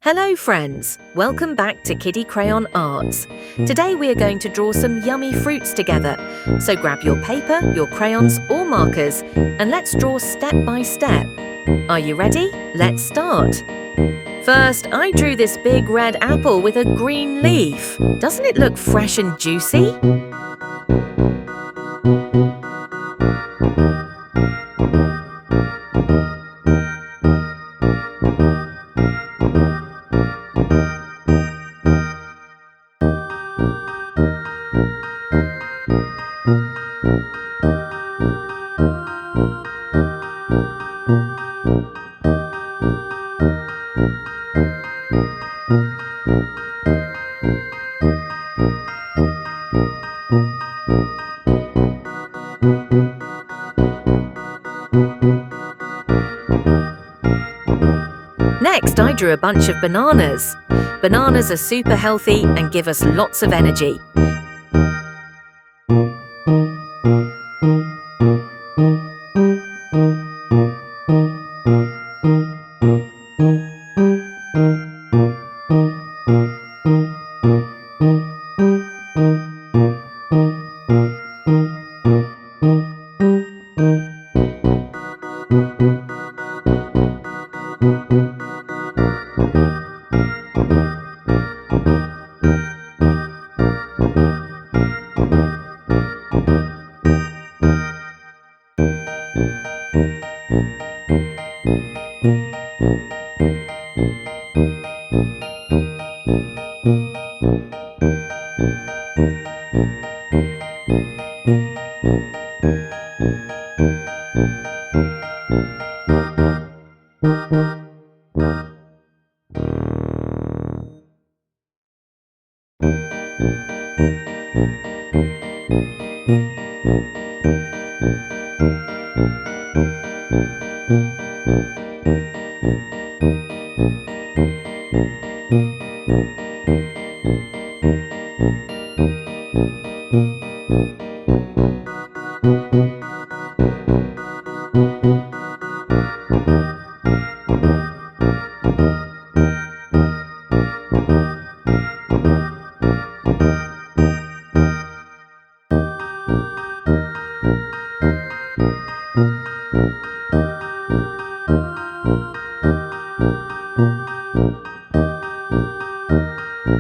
Hello friends, welcome back to Kiddy Crayon Arts. Today we are going to draw some yummy fruits together. So grab your paper, your crayons or markers and let's draw step by step. Are you ready? Let's start. First, I drew this big red apple with a green leaf. Doesn't it look fresh and juicy? Next, I drew a bunch of bananas. Bananas are super healthy and give us lots of energy.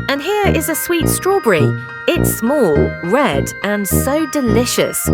And here is a sweet strawberry. It's small, red, and so delicious.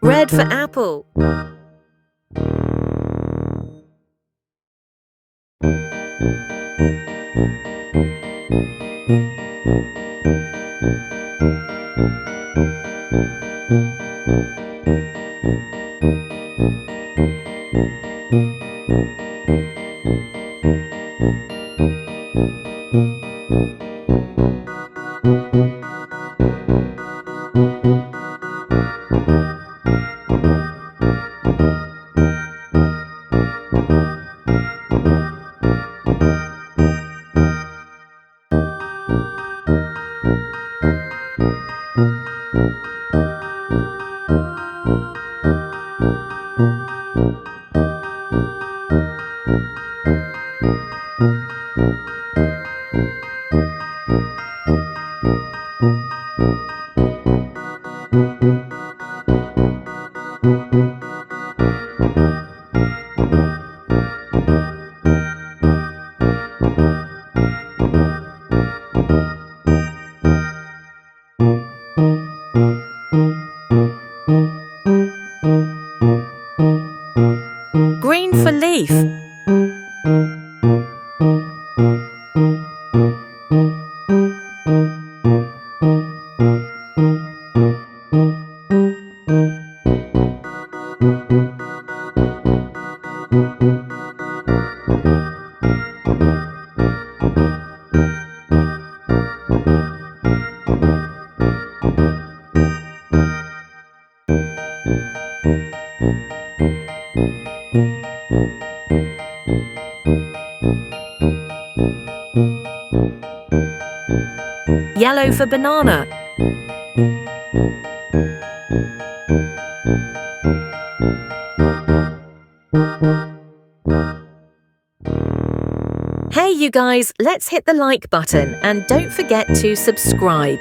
Red for apple. for banana. Hey you guys, let's hit the like button and don't forget to subscribe.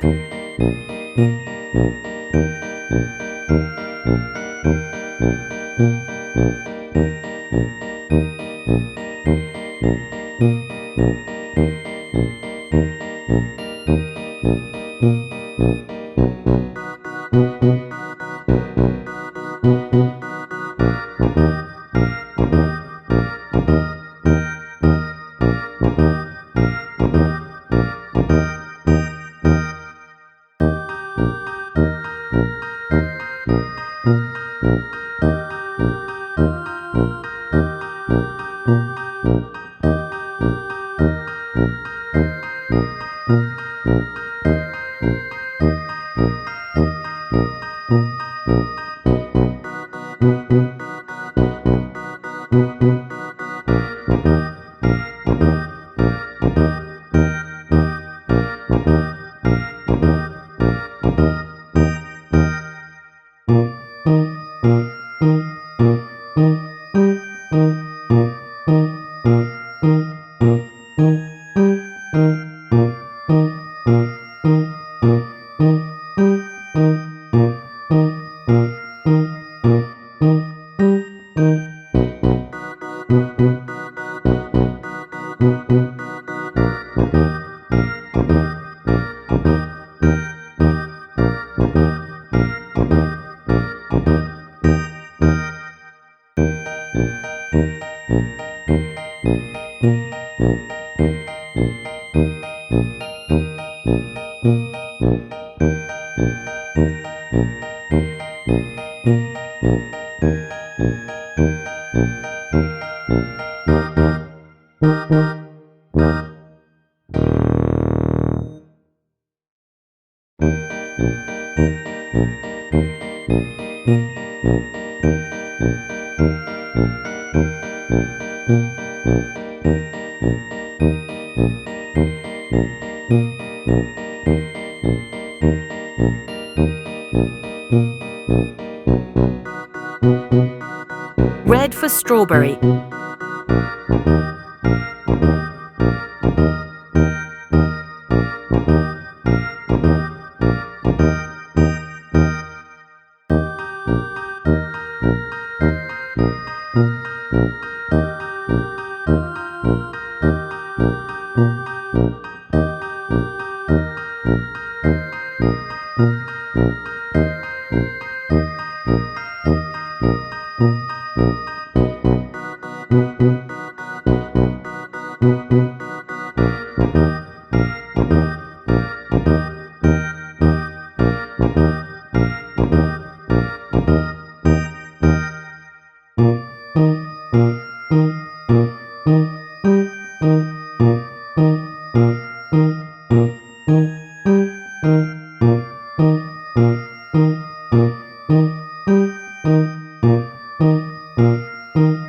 Red for strawberry.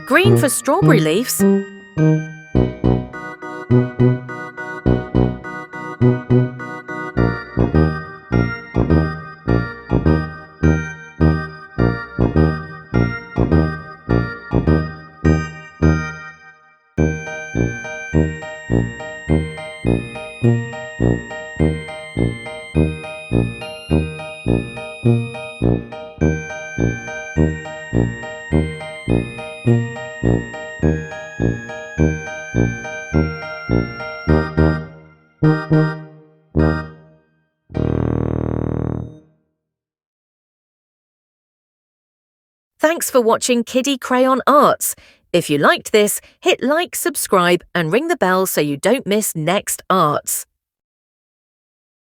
Green for strawberry leaves. Thanks for watching Kiddy Crayon Arts. If you liked this, hit like, subscribe and ring the bell so you don't miss next arts.